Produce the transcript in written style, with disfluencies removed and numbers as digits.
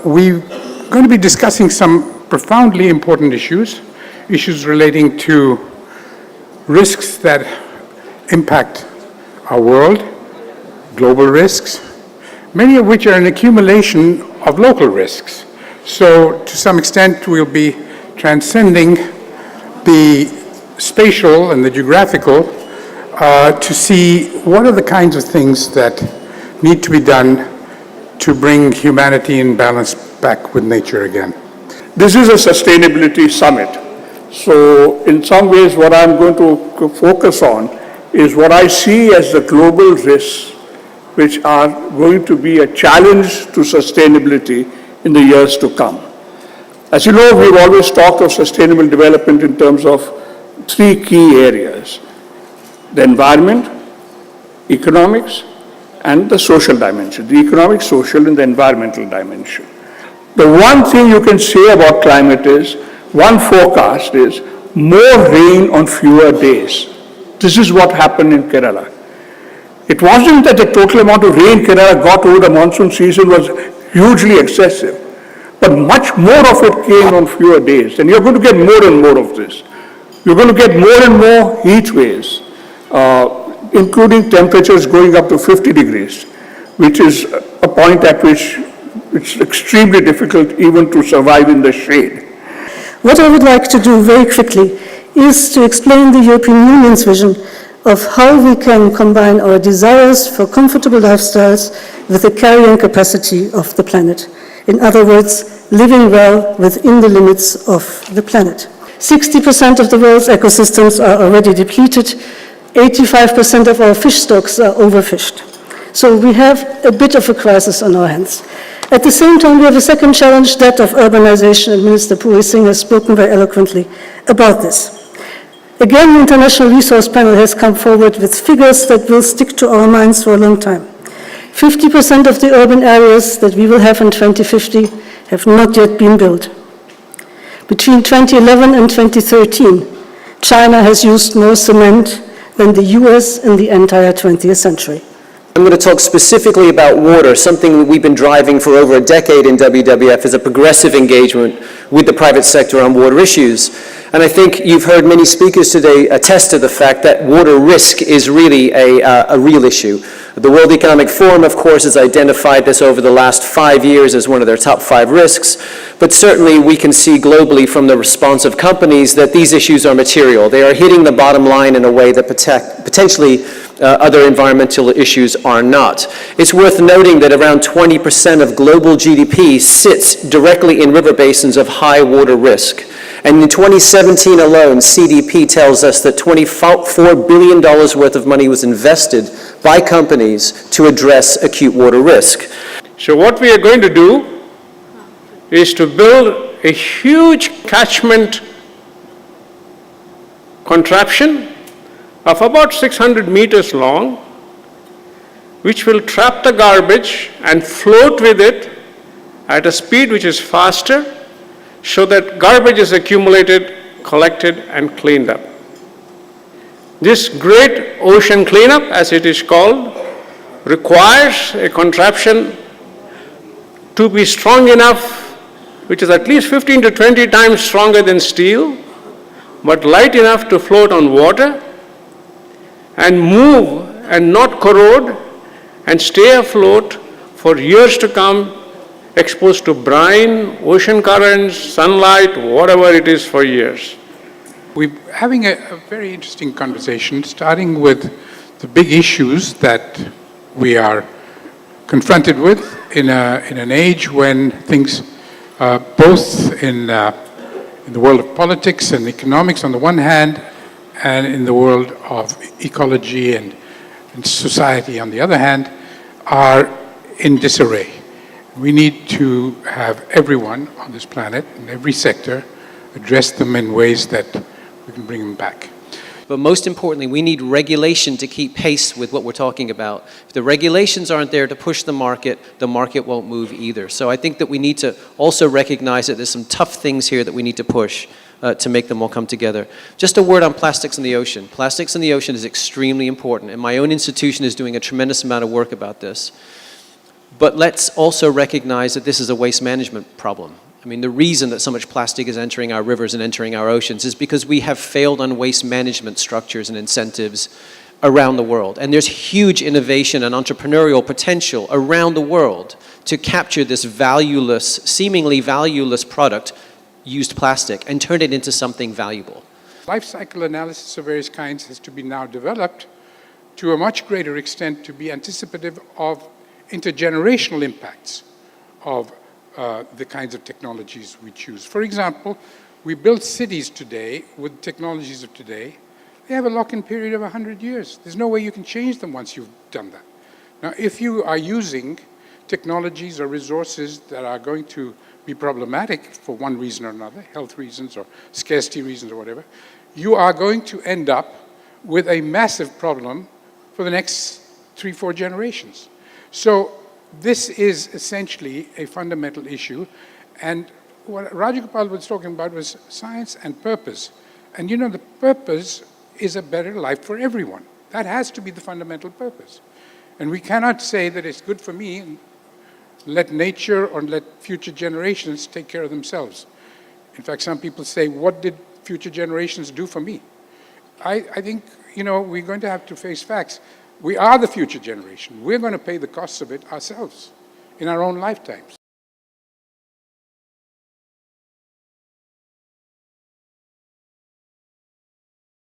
we're going to be discussing some profoundly important issues relating to risks that impact our world, global risks, many of which are an accumulation of local risks. So to some extent, we'll be transcending the spatial and the geographical to see what are the kinds of things that need to be done to bring humanity in balance back with nature again. This is a sustainability summit. So in some ways, what I'm going to focus on is what I see as the global risks which are going to be a challenge to sustainability in the years to come. As you know, we've always talked of sustainable development in terms of three key areas: the environment, economics, and the social dimension, the economic, social, and the environmental dimension. The one thing you can say about climate is, one forecast is more rain on fewer days. This is what happened in Kerala. It wasn't that the total amount of rain Kerala got over the monsoon season was hugely excessive, but much more of it came on fewer days. And you're going to get more and more of this. You're going to get more and more heat waves, including temperatures going up to 50 degrees, which is a point at which it's extremely difficult even to survive in the shade. What I would like to do very quickly is to explain the European Union's vision of how we can combine our desires for comfortable lifestyles with the carrying capacity of the planet. In other words, living well within the limits of the planet. 60% of the world's ecosystems are already depleted. 85% of our fish stocks are overfished. So we have a bit of a crisis on our hands. At the same time, we have a second challenge, that of urbanization, and Minister Puri Singh has spoken very eloquently about this. Again, the International Resource Panel has come forward with figures that will stick to our minds for a long time. 50% of the urban areas that we will have in 2050 have not yet been built. Between 2011 and 2013, China has used more cement than the US in the entire 20th century. I'm going to talk specifically about water, something that we've been driving for over a decade in WWF is a progressive engagement with the private sector on water issues. And I think you've heard many speakers today attest to the fact that water risk is really a real issue. The World Economic Forum, of course, has identified this over the last 5 years as one of their top 5 risks, but certainly we can see globally from the response of companies that these issues are material. They are hitting the bottom line in a way that potentially other environmental issues are not. It's worth noting that around 20% of global GDP sits directly in river basins of high water risk. And in 2017 alone, CDP tells us that $24 billion worth of money was invested by companies to address acute water risk. So what we are going to do is to build a huge catchment contraption of about 600 meters long, which will trap the garbage and float with it at a speed which is faster, so that garbage is accumulated, collected, and cleaned up. This great ocean cleanup, as it is called, requires a contraption to be strong enough, which is at least 15 to 20 times stronger than steel, but light enough to float on water and move and not corrode and stay afloat for years to come, exposed to brine, ocean currents, sunlight, whatever it is for years. We're having a very interesting conversation, starting with the big issues that we are confronted with in an age when things, both in the world of politics and economics on the one hand, and in the world of ecology and society on the other hand, are in disarray. We need to have everyone on this planet, in every sector, address them in ways that we can bring them back. But most importantly, we need regulation to keep pace with what we're talking about. If the regulations aren't there to push the market won't move either. So I think that we need to also recognize that there's some tough things here that we need to push to make them all come together. Just a word on plastics in the ocean. Plastics in the ocean is extremely important, and my own institution is doing a tremendous amount of work about this. But let's also recognize that this is a waste management problem. I mean, the reason that so much plastic is entering our rivers and entering our oceans is because we have failed on waste management structures and incentives around the world. And there's huge innovation and entrepreneurial potential around the world to capture this valueless, seemingly valueless product, used plastic, and turn it into something valuable. Life cycle analysis of various kinds has to be now developed to a much greater extent to be anticipative of intergenerational impacts of the kinds of technologies we choose. For example, we build cities today with technologies of today. They have a lock-in period of 100 years. There's no way you can change them once you've done that. Now, if you are using technologies or resources that are going to be problematic for one reason or another, health reasons or scarcity reasons or whatever, you are going to end up with a massive problem for the next 3-4 generations. So this is essentially a fundamental issue. And what Rajagopal was talking about was science and purpose. And you know, the purpose is a better life for everyone. That has to be the fundamental purpose. And we cannot say that it's good for me and let nature or let future generations take care of themselves. In fact, some people say, what did future generations do for me? I think, you know, we're going to have to face facts. We are the future generation. We're going to pay the costs of it ourselves in our own lifetimes.